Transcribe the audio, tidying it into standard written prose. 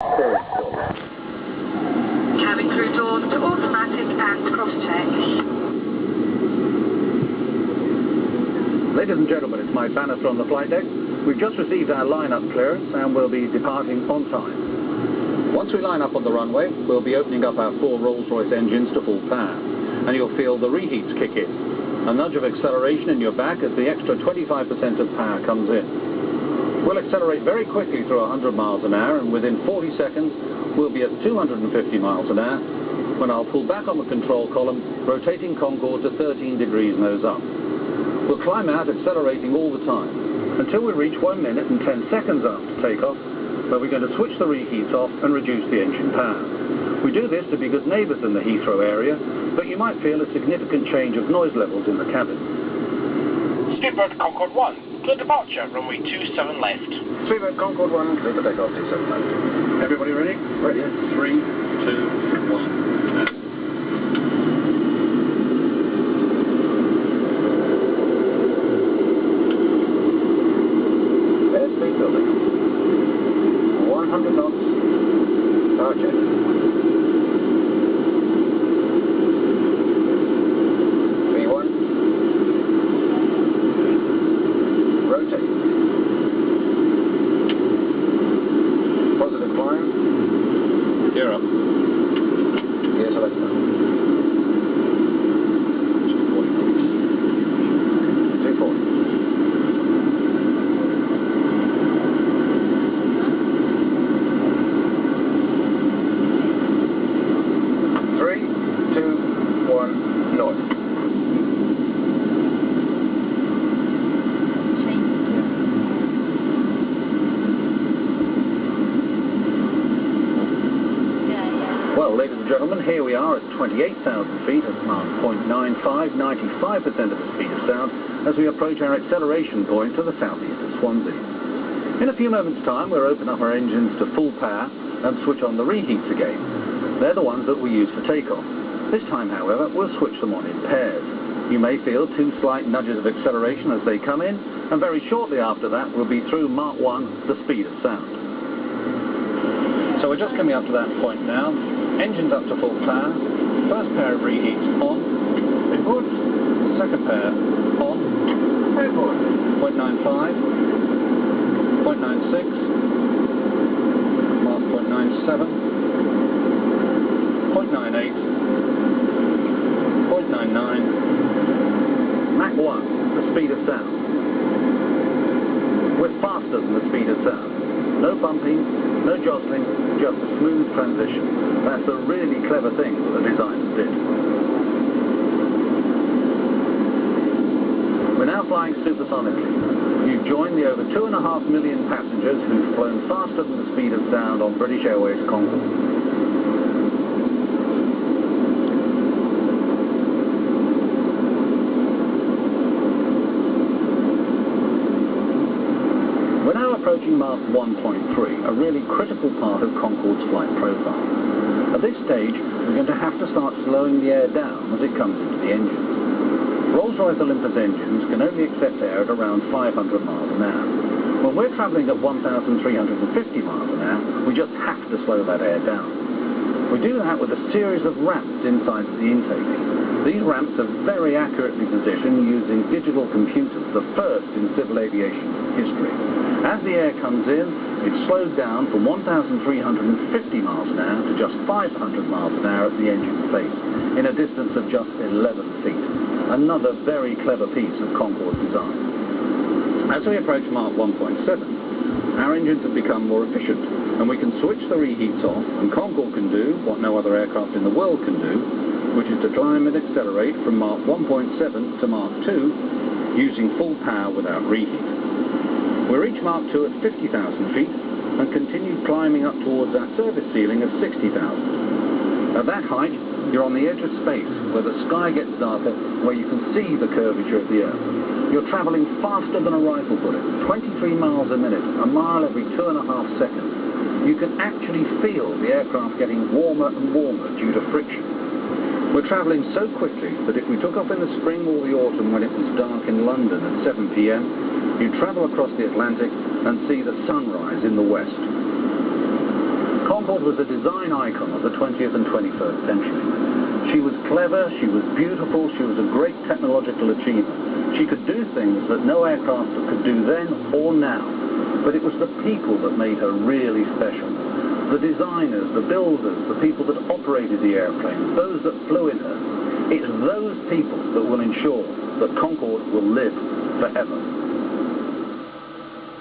Cabin crew doors to automatic and cross-check. Ladies and gentlemen, it's Mike Bannister on the flight deck. We've just received our line-up clearance and we'll be departing on time. Once we line up on the runway, we'll be opening up our 4 Rolls-Royce engines to full power, and you'll feel the reheats kick in. A nudge of acceleration in your back as the extra 25% of power comes in. We'll accelerate very quickly through 100 miles an hour, and within 40 seconds, we'll be at 250 miles an hour, when I'll pull back on the control column, rotating Concorde to 13 degrees nose up. We'll climb out, accelerating all the time, until we reach 1 minute and 10 seconds after takeoff, where we're going to switch the reheats off and reduce the engine power. We do this to be good neighbours in the Heathrow area, but you might feel a significant change of noise levels in the cabin. Speedbird Concorde 1, clear departure, runway 27 left. Speedbird Concorde 1, clear for takeoff, 27 left. Everybody ready? Ready. 3, 2, 1. Airspeed building. 100 knots. Power check. V1. Rotate. Positive climb. Gear up. Gear selector. 240 knots. 240. Well, ladies and gentlemen, here we are at 28,000 feet at Mach 0.95, 95% of the speed of sound, as we approach our acceleration point to the southeast of Swansea. In a few moments' time, we'll open up our engines to full power and switch on the reheats again. They're the ones that we use for takeoff. This time, however, we'll switch them on in pairs. You may feel 2 slight nudges of acceleration as they come in, and very shortly after that, we'll be through Mach 1, the speed of sound. So we're just coming up to that point now. Engines up to full power. First pair of reheats on. Inboard. Second pair on. Inboard. 0.95. 0.96. Mach 0.97. 0.98. 0.99. Mach 1, the speed of sound. We're faster than the speed of sound. No bumping, no jostling, just a smooth transition. That's a really clever thing that the designers did. We're now flying supersonically. You've joined the over 2.5 million passengers who've flown faster than the speed of sound on British Airways Concorde. We're now approaching Mach 1.3, a really critical part of Concorde's flight profile. At this stage, we're going to have to start slowing the air down as it comes into the engines. Rolls-Royce Olympus engines can only accept air at around 500 miles an hour. When we're travelling at 1,350 miles an hour, we just have to slow that air down. We do that with a series of ramps inside the intake. These ramps are very accurately positioned using digital computers, the first in civil aviation history. As the air comes in, it slows down from 1,350 miles an hour to just 500 miles an hour at the engine face, in a distance of just 11 feet. Another very clever piece of Concorde design. As we approach Mach 1.7, our engines have become more efficient, and we can switch the reheats off, and Concorde can do what no other aircraft in the world can do, which is to climb and accelerate from Mach 1.7 to Mach 2 using full power without reheat. We reach Mach 2 at 50,000 feet and continue climbing up towards our service ceiling of 60,000. At that height, you're on the edge of space, where the sky gets darker, where you can see the curvature of the Earth. You're travelling faster than a rifle bullet, 23 miles a minute, a mile every 2.5 seconds. You can actually feel the aircraft getting warmer and warmer due to friction. We're travelling so quickly that if we took off in the spring or the autumn when it was dark in London at 7 p.m, you'd travel across the Atlantic and see the sunrise in the west. Concorde was a design icon of the 20th and 21st century. She was clever, she was beautiful, she was a great technological achievement. She could do things that no aircraft could do then or now. But it was the people that made her really special. The designers, the builders, the people that operated the airplane, those that flew in her. It's those people that will ensure that Concorde will live forever.